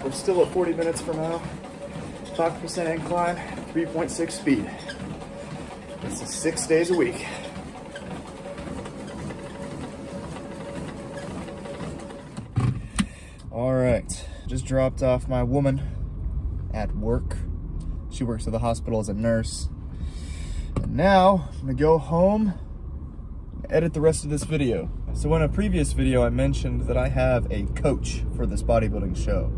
We're still at 40 minutes from now. 5% incline, 3.6 speed. This is 6 days a week. All right, just dropped off my woman at work. She works at the hospital as a nurse. And now I'm gonna go home and edit the rest of this video. So in a previous video, I mentioned that I have a coach for this bodybuilding show,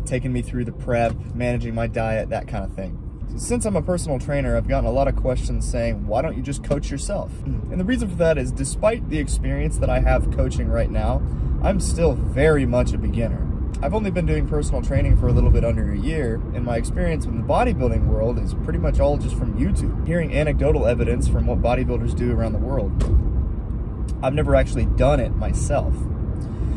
taking me through the prep, managing my diet, that kind of thing. So since I'm a personal trainer, I've gotten a lot of questions saying, why don't you just coach yourself? And the reason for that is, despite the experience that I have coaching right now, I'm still very much a beginner. I've only been doing personal training for a little bit under a year, and my experience in the bodybuilding world is pretty much all just from YouTube, hearing anecdotal evidence from what bodybuilders do around the world. I've never actually done it myself.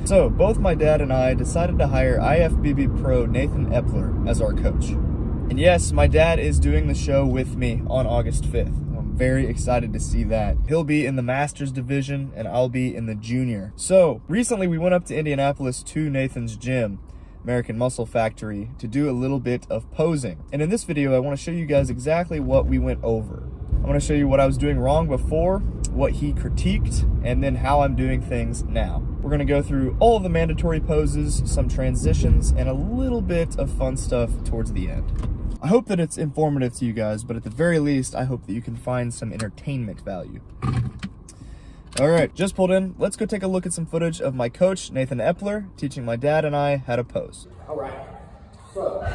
So both my dad and I decided to hire IFBB Pro Nathan Epler as our coach. And yes, my dad is doing the show with me on August 5th. I'm very excited to see that. He'll be in the Masters division and I'll be in the Junior. So recently we went up to Indianapolis to Nathan's gym, American Muscle Factory, to do a little bit of posing. And in this video, I want to show you guys exactly what we went over. I want to show you what I was doing wrong before, what he critiqued, and then how I'm doing things now. We're going to go through all of the mandatory poses, some transitions, and a little bit of fun stuff towards the end. I hope that it's informative to you guys, but at the very least, I hope that you can find some entertainment value. All right, just pulled in. Let's go take a look at some footage of my coach, Nathan Epler, teaching my dad and I how to pose. All right, so.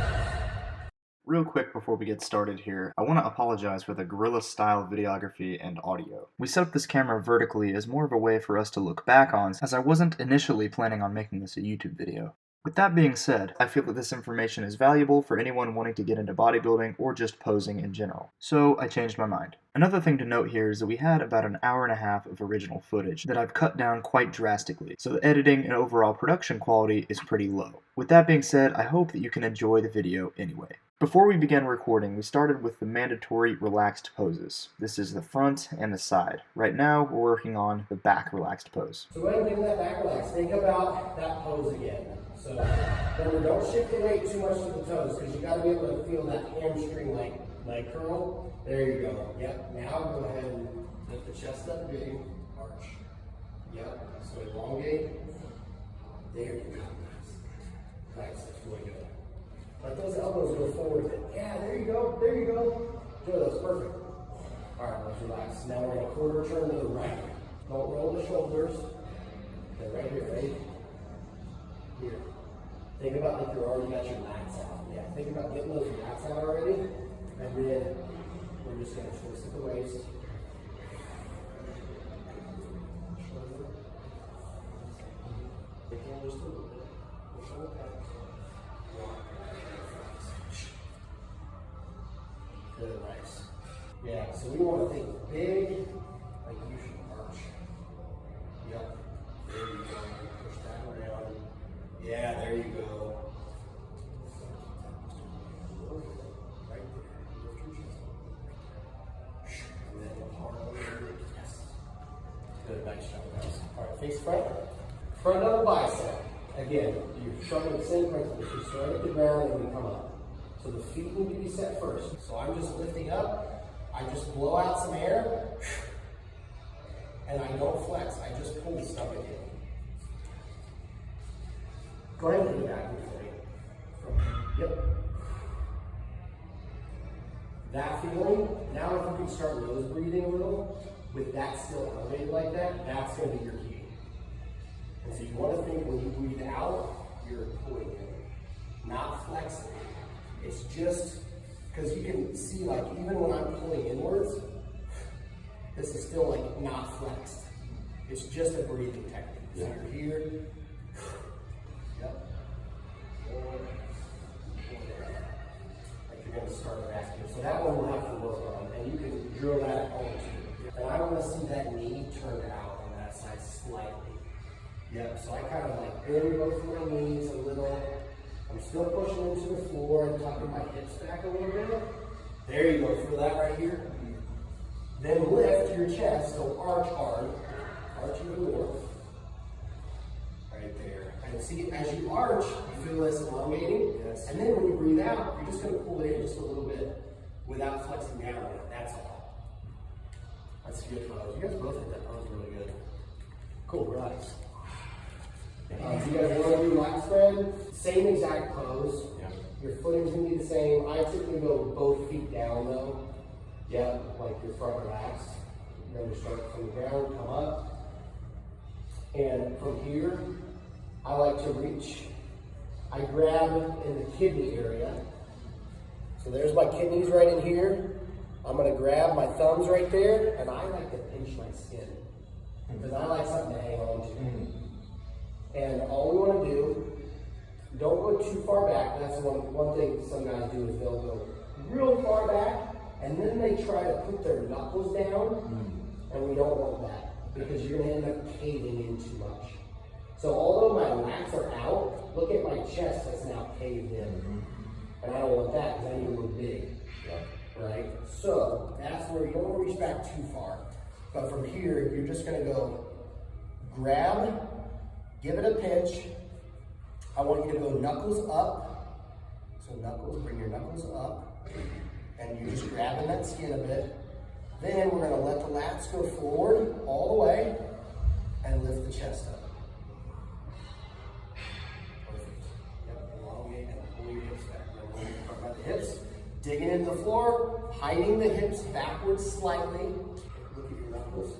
Real quick before we get started here, I want to apologize for the guerrilla style videography and audio. We set up this camera vertically as more of a way for us to look back on, as I wasn't initially planning on making this a YouTube video. With that being said, I feel that this information is valuable for anyone wanting to get into bodybuilding or just posing in general. So I changed my mind. Another thing to note here is that we had about an hour and a half of original footage that I've cut down quite drastically, so the editing and overall production quality is pretty low. With that being said, I hope that you can enjoy the video anyway. Before we began recording, we started with the mandatory relaxed poses. This is the front and the side. Right now, we're working on the back relaxed pose. So when you think of that back relaxed, think about that pose again. So remember, don't shift the weight too much to the toes, because you got to be able to feel that hamstring leg curl. There you go. Yep. Now go ahead and lift the chest up big, arch. Yep. So elongate. There you go. Nice. That's really good. Let those elbows go forward a bit. Yeah, there you go. There you go. Good. That's perfect. All right, let's relax. Now we're going to quarter turn to the right. Don't roll the shoulders. They're right here, right? Here. Think about like you're already got your lats out. Yeah, think about getting those lats out already. And then we're just going to twist at the waist. Shoulder. Take in just a little bit. Push on the back. Good, nice. Yeah, so we want to think big, like you should arch. Yep. There you go. Push that around. Yeah, there you go. Right there. Lift your chest. And then hard over. Yes. Good, nice job, guys. All right, face front. Front double bicep. Again, you're showing the same principle. You start at the ground and then come up. So the feet need to be set first. So I'm just lifting up. I just blow out some air. And I don't flex. I just pull the stomach in. Go ahead and do that for me. Yep. That feeling, now if you can start nose breathing a little, with that still elevated like that, that's going to be your key. And so you want to think when you breathe out, you're pulling in, not flexing. It's just, because you can see like even when I'm pulling inwards, this is still like not flexed. It's just a breathing technique. So you're here. Yep. Like you're going to start back here. So that one we'll have to work on, and you can drill that at home too. And I want to see that knee turned out on that side slightly. Yep. So I kind of like bend both of my knees a little. I'm still pushing into the floor and tucking my hips back a little bit. There you go. Feel that right here. Then lift your chest. So arch hard. Arch even more. Right there. And see, as you arch, you feel this elongating. Yes. And then when you breathe out, you're just gonna pull it in just a little bit without flexing down on it, that's all. That's a good pose. You guys both hit that pose really good. Cool, relax. So you guys want to do lat spread? Same exact pose. Yeah. Your footing's gonna be the same. I typically go both feet down though. Yeah, like your front relaxed. You're gonna start from the ground, come up. And from here, I like to reach. I grab in the kidney area. So there's my kidneys right in here. I'm gonna grab my thumbs right there, and I like to pinch my skin because I like something to hang on to. And all we wanna do, don't go too far back. That's one thing some guys do is they'll go real far back, and then they try to put their knuckles down, and we don't want that because you're gonna end up caving in too much. So although my lats are out, look at my chest that's now caved in. And I don't want that because I need to look big, right? So that's where you don't want to reach back too far. But from here, you're just gonna go grab, give it a pinch. I want you to go knuckles up. So knuckles, bring your knuckles up. And you're just grabbing that skin a bit. Then we're gonna let the lats go forward all the way and lift the chest up. By the hips, digging into the floor, hiding the hips backwards slightly. Look at your knuckles.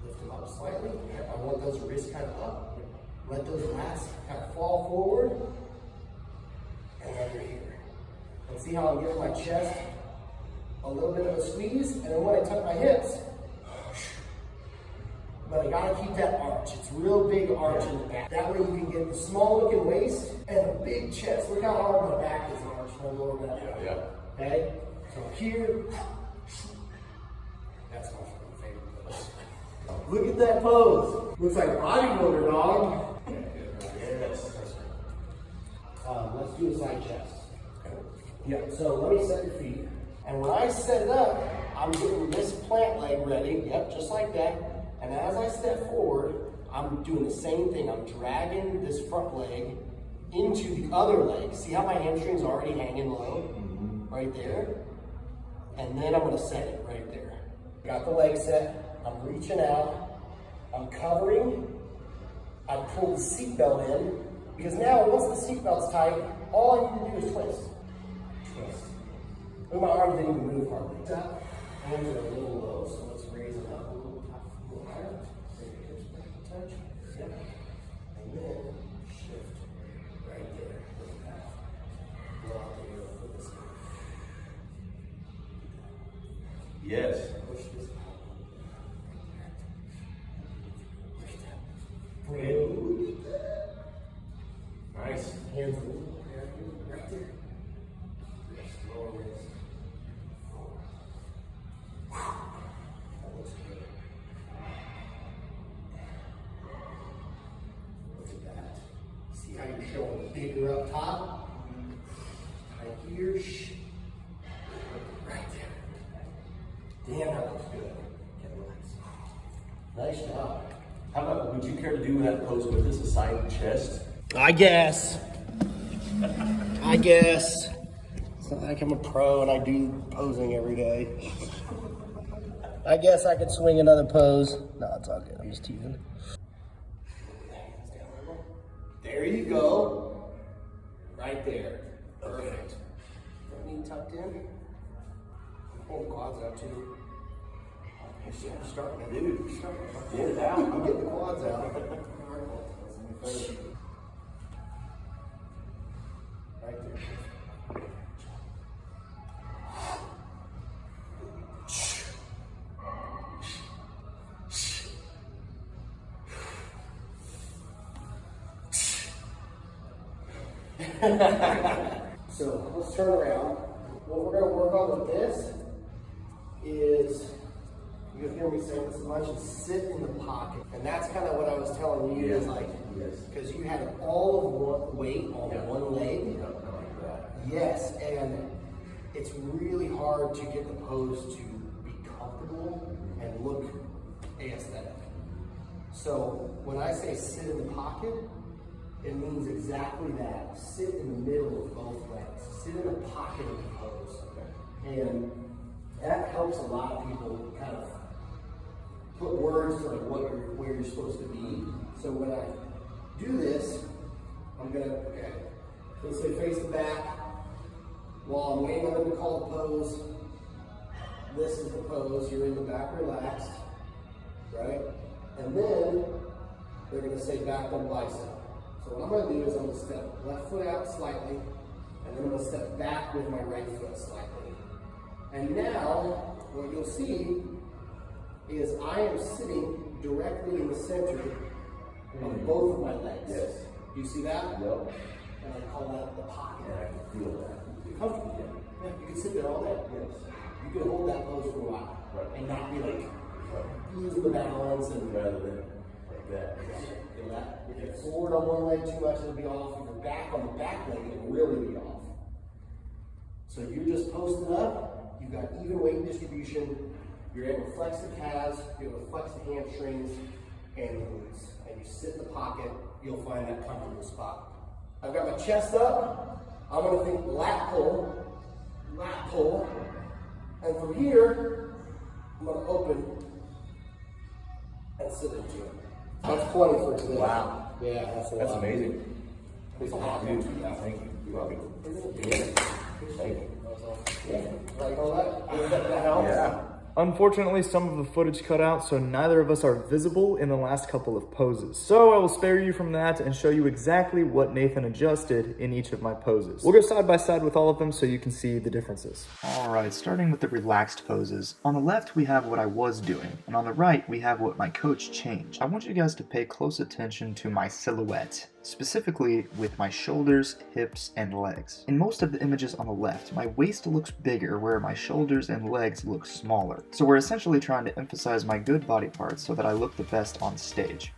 Lift them up slightly. I want those wrists kind of up. Let those lats kind of fall forward. And then you're here. And see how I'm giving my chest a little bit of a squeeze, and then when I tuck my hips, but I gotta keep that arch. It's a real big arch in the back. That way you can get the small looking waist and a big chest. Look how hard my back is arched, my lower back. Yeah. Okay? So here, that's my favorite pose. Look at that pose. Looks like a bodybuilder, dog. Yes. Let's do a side chest. Yeah, so let me set your feet. And when I set it up, I'm getting this plant leg ready. Yep, just like that. And as I step forward, I'm doing the same thing. I'm dragging this front leg into the other leg. See how my hamstring's already hanging low? Right there. And then I'm gonna set it right there. Got the leg set. I'm reaching out. I'm covering. I pull the seatbelt in. Because now, once the seatbelt's tight, all I need to do is twist. Twist. Look, my arms didn't even move hardly. Top. Hands are a little low, so let's raise them up a little higher. Bring your hips back to touch. Yep. And then shift right there. Blow out the air for this. Yes. Push this out. Look at that. Bring it. Nice. Hands a little higher. Right there. Yes, lower wrist. That looks good. Look at that. See how you're showing bigger up top? Right here. Right there. Damn, that looks good. Get relaxed. Nice job. How about, would you care to do that pose with us, a side chest? I guess. It's not like I'm a pro and I do posing every day. I guess I could swing another pose. No, it's all good. I'm just teasing. There you go. Right there. Perfect. That knee tucked in. Pull the quads out too. You're starting to do. Get it out. I'm getting the quads out. Right there. So let's turn around. What we're going to work on with this is, you'll hear me say this a bunch, is sit in the pocket. And that's kind of what I was telling you, is like, because you had all of one weight on one leg. Yes, and it's really hard to get the pose to be comfortable and look aesthetic. So when I say sit in the pocket, it means exactly that. Sit in the middle of both legs. Sit in the pocket of the pose. And that helps a lot of people kind of put words to like where you're supposed to be. So when I do this, I'm gonna, let's say face the back. While I'm waiting on them to call the pose, this is the pose. You're in the back relaxed, right? And then they're gonna say back on bicep. So what I'm gonna do is I'm gonna step left foot out slightly, and then I'm gonna step back with my right foot slightly. And now, what you'll see is I am sitting directly in the center of both of my legs. Yes. Do you see that? Yep. And I call that the pocket. And I can feel that. You're comfortable. Yeah, you can sit there all day. Yes. You can hold that pose for a while. Right. And not be like losing the balance and Rather than like that. feel that. If you're forward on one leg too much, it'll be off. If you're back on the back leg, it'll really be off. So you're just posted up, you've got even weight distribution, you're able to flex the calves, you're able to flex the hamstrings and the glutes. And you sit in the pocket, you'll find that comfortable spot. I've got my chest up, I'm gonna think lat pull, and from here, I'm gonna open and sit into it. That's 20 for today. Wow. Yeah, that's a That's lot. amazing. It's a lot. Dude, thank you. You're welcome. Thank you. Like all that? Does that help? Yeah. Unfortunately, some of the footage cut out, so neither of us are visible in the last couple of poses. So I will spare you from that and show you exactly what Nathan adjusted in each of my poses. We'll go side by side with all of them so you can see the differences. All right, starting with the relaxed poses. On the left, we have what I was doing, and on the right, we have what my coach changed. I want you guys to pay close attention to my silhouette, specifically with my shoulders, hips, and legs. In most of the images on the left, my waist looks bigger where my shoulders and legs look smaller. So we're essentially trying to emphasize my good body parts so that I look the best on stage.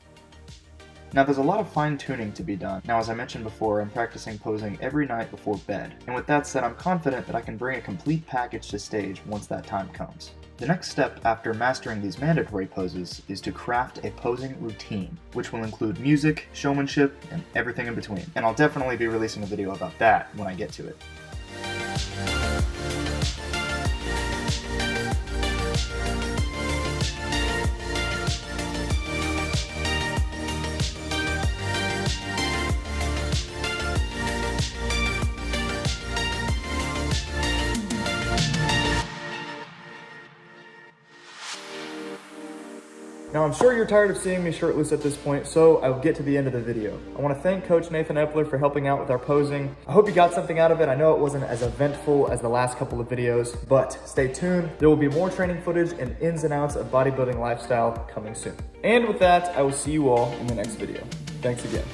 Now there's a lot of fine tuning to be done. Now as I mentioned before, I'm practicing posing every night before bed. And with that said, I'm confident that I can bring a complete package to stage once that time comes. The next step after mastering these mandatory poses is to craft a posing routine, which will include music, showmanship, and everything in between. And I'll definitely be releasing a video about that when I get to it. Now I'm sure you're tired of seeing me shirtless at this point, so I will get to the end of the video. I want to thank Coach Nathan Epler for helping out with our posing. I hope you got something out of it. I know it wasn't as eventful as the last couple of videos, but stay tuned. There will be more training footage and ins and outs of bodybuilding lifestyle coming soon. And with that, I will see you all in the next video. Thanks again.